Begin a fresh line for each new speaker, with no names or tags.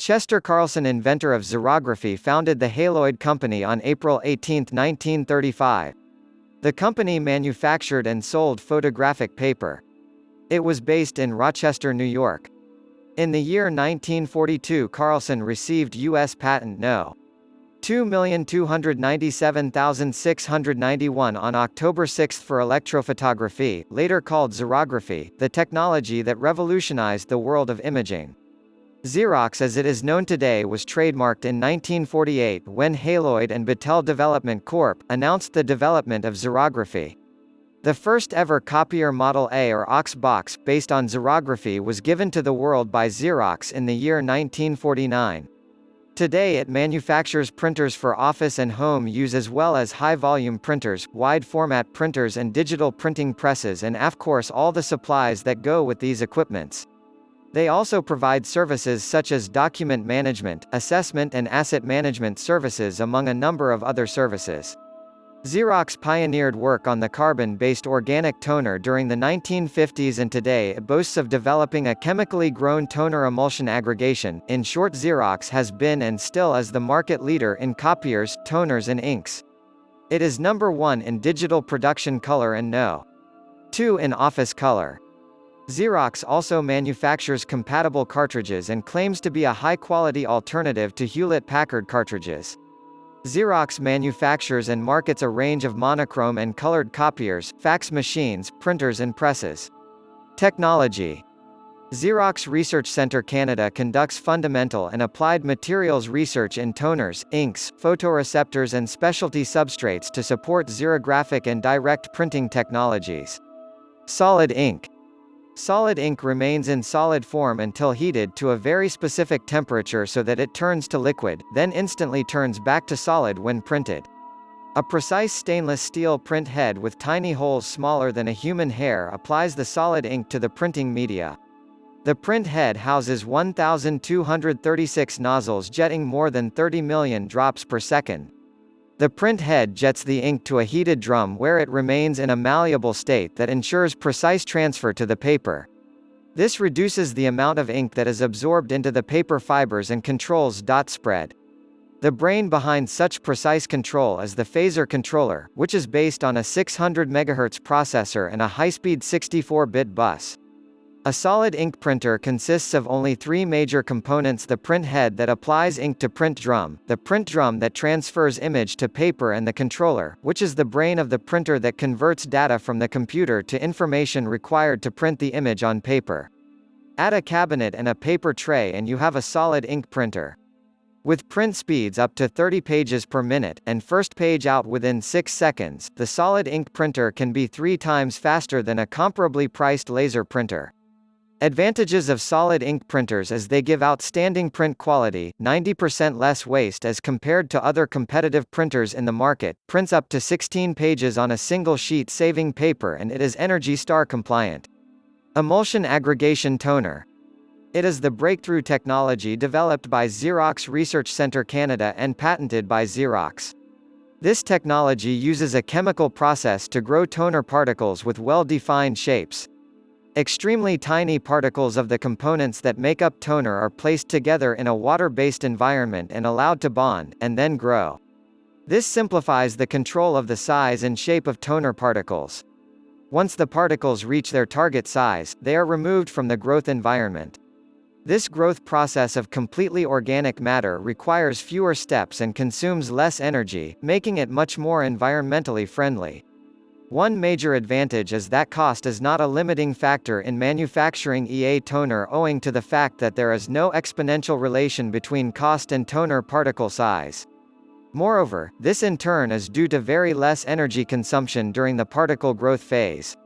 Chester Carlson, inventor of xerography, founded the Haloid Company on April 18, 1935. The company manufactured and sold photographic paper. It was based in Rochester, New York. In the year 1942, Carlson received U.S. Patent No. 2,297,691 on October 6 for electrophotography, later called xerography, the technology that revolutionized the world of imaging. Xerox as it is known today was trademarked in 1948 when Haloid and Battelle Development Corp. Announced the development of xerography. The first ever copier Model A or aux box, based on xerography, was given to the world by Xerox in the year 1949. Today it manufactures printers for office and home use as well as high-volume printers, wide-format printers and digital printing presses and of course all the supplies that go with these equipments. They also provide services such as document management, assessment and asset management services among a number of other services. Xerox pioneered work on the carbon-based organic toner during the 1950s and today it boasts of developing a chemically grown toner emulsion aggregation. In short, Xerox has been and still is the market leader in copiers, toners and inks. It is number 1 in digital production color and No. 2 in office color. Xerox also manufactures compatible cartridges and claims to be a high-quality alternative to Hewlett-Packard cartridges. Xerox manufactures and markets a range of monochrome and colored copiers, fax machines, printers and presses. Technology. Xerox Research Centre Canada conducts fundamental and applied materials research in toners, inks, photoreceptors and specialty substrates to support xerographic and direct printing technologies. Solid ink. Solid ink remains in solid form until heated to a very specific temperature so that it turns to liquid, then instantly turns back to solid when printed. A precise stainless steel print head with tiny holes smaller than a human hair applies the solid ink to the printing media. The print head houses 1,236 nozzles jetting more than 30 million drops per second. The print head jets the ink to a heated drum where it remains in a malleable state that ensures precise transfer to the paper. This reduces the amount of ink that is absorbed into the paper fibers and controls dot spread. The brain behind such precise control is the phaser controller, which is based on a 600 MHz processor and a high-speed 64-bit bus. A solid ink printer consists of only 3 major components: the print head that applies ink to print drum, the print drum that transfers image to paper and the controller, which is the brain of the printer that converts data from the computer to information required to print the image on paper. Add a cabinet and a paper tray and you have a solid ink printer. With print speeds up to 30 pages per minute, and first page out within 6 seconds, the solid ink printer can be 3 times faster than a comparably priced laser printer. Advantages of solid ink printers is they give outstanding print quality, 90% less waste as compared to other competitive printers in the market, prints up to 16 pages on a single sheet saving paper, and it is ENERGY STAR compliant. Emulsion Aggregation Toner. It is the breakthrough technology developed by Xerox Research Centre Canada and patented by Xerox. This technology uses a chemical process to grow toner particles with well-defined shapes. Extremely tiny particles of the components that make up toner are placed together in a water-based environment and allowed to bond, and then grow. This simplifies the control of the size and shape of toner particles. Once the particles reach their target size, they are removed from the growth environment. This growth process of completely organic matter requires fewer steps and consumes less energy, making it much more environmentally friendly. One major advantage is that cost is not a limiting factor in manufacturing EA toner owing to the fact that there is no exponential relation between cost and toner particle size. Moreover, this in turn is due to very less energy consumption during the particle growth phase.